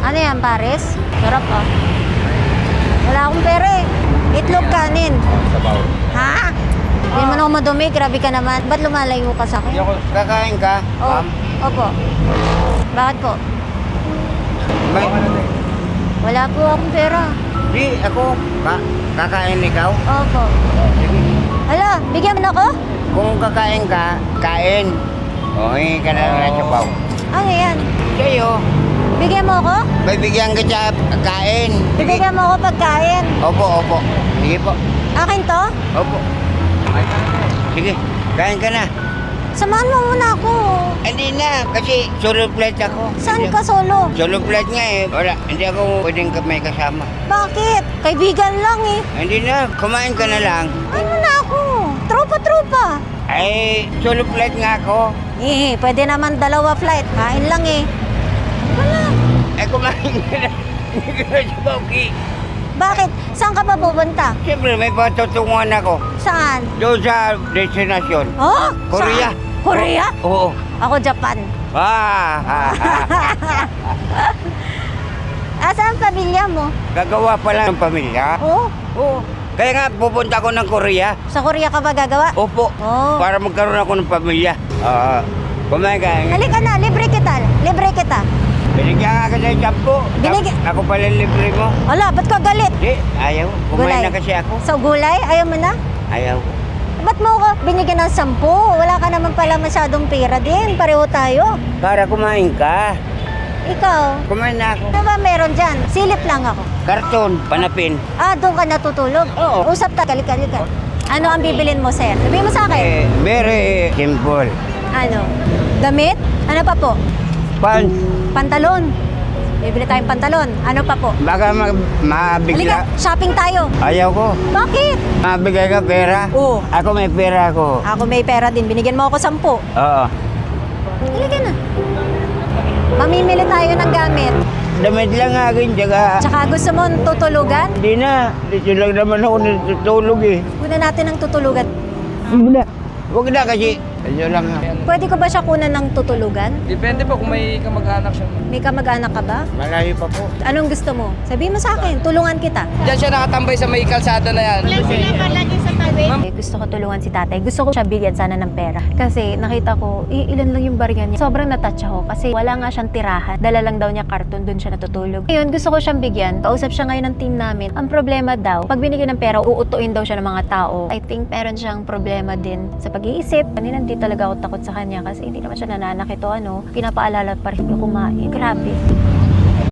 Ano yan, Paris? Sarap ah. Wala akong pera eh. Itlog kanin. Sabaw. Ha? Hindi mo na ako madumi, grabe ka naman. Ba't lumalayo ka sa akin? Kakain ka, Oh, ma'am? opo. Bakit po? May... Wala po akong pera. Di, ako. Kakain ikaw? Opo. Sige. Hala, bigyan mo na ako? Kung kakain ka, kain. O, hingi ka na lang ng sabaw. Ano yan? Sa'yo, Bigyan mo ako? bibigyan ka sa kain. Sige. Bigyan mo ako pagkain. Opo, opo. Sige po. Akin to? Opo. Sige, kain ka na. Samahan mo muna ako. Hindi na, kasi solo flight ako. Saan ka solo? Solo flight nga eh. Wala, hindi ako pwedeng may kasama. Bakit? Kaibigan lang eh. Hindi na, kumain ka na lang. Ay mo na ako. Tropa-tropa. Ay, solo flight nga ako. Eh, pwede naman dalawa flight. Kain lang eh. Wala. Ay, kumain ka na. Hindi ka na sa Bauki. Bakit? Saan ka pa pupunta? Siyempre, may patutunguhan ako. Saan? Doon sa destinasyon. Oh? Korea. Saan? Korea? Oo. Ako Japan. Ah, Saan ang pamilya mo? gagawa pa lang ng pamilya. Oh? Oo. Kaya nga, pupunta ako ng Korea. Sa Korea ka ba gagawa? Opo. Oh. Para magkaroon ako ng pamilya. Kumain ka. Halika na, libre kita. Libre kita. Binigyan ka kasi ng sampo. Ako pala libre mo. Wala, ba't ka galit? Di, ayaw. Kumain na kasi ako. Sa gulay? Ayaw mo na? Ayaw. Ba't mo ako binigyan ng 10? Wala ka naman pala masyadong pera din. Pareho tayo. Para kumain ka. Ikaw? Kumain na ako. Ano ba meron dyan? Silip lang ako. Karton, panapin. Doon ka natutulog? Oo. Usap ta, kalika. Ano ang bibilin mo, sir? Sabihin mo sa akin. Very simple. Ano? Damit? Ano pa po? Pants. Pantalon. Bibili tayong pantalon. Ano pa po? Baka Halika, mabigla. shopping tayo. Ayaw ko. Bakit? Mabigay ka pera? Oo. Ako may pera ako. Ako may pera din. Binigyan mo ako 10. Oo. Halika na. Mamimili tayo ng gamit. Damit lang akin, tsaka... Tsaka gusto mo tutulugan? Hindi na. Dito lang naman ako natutulog eh. Kuna natin ng tutulugan. Hindi na. Huwag na kasi. Ito lang. Pwede ko ba siya kunan ng tutulugan? Depende po kung may kamag-anak siya. May kamag-anak ka ba? Malayo pa po. Anong gusto mo? Sabihin mo sa akin, tulungan kita. Diyan siya nakatambay sa may kalsada na yan. Gusto ko tulungan si tatay. Gusto ko siya bigyan sana ng pera. Kasi nakita ko, ilan lang yung baringan niya. Sobrang natouch ako kasi wala nga siyang tirahan. Dala lang daw niya karton, dun siya natutulog. Ngayon, gusto ko siyang bigyan. Kausap siya ngayon ng team namin. Ang problema daw, pag binigyan ng pera, uutuin daw siya ng mga tao. I think meron siyang problema din sa pag-iisip. Kanina hindi talaga ako takot sa kanya kasi hindi naman siya nananakit o ano. Pinapaalala pa rin yung kumain. Grabe.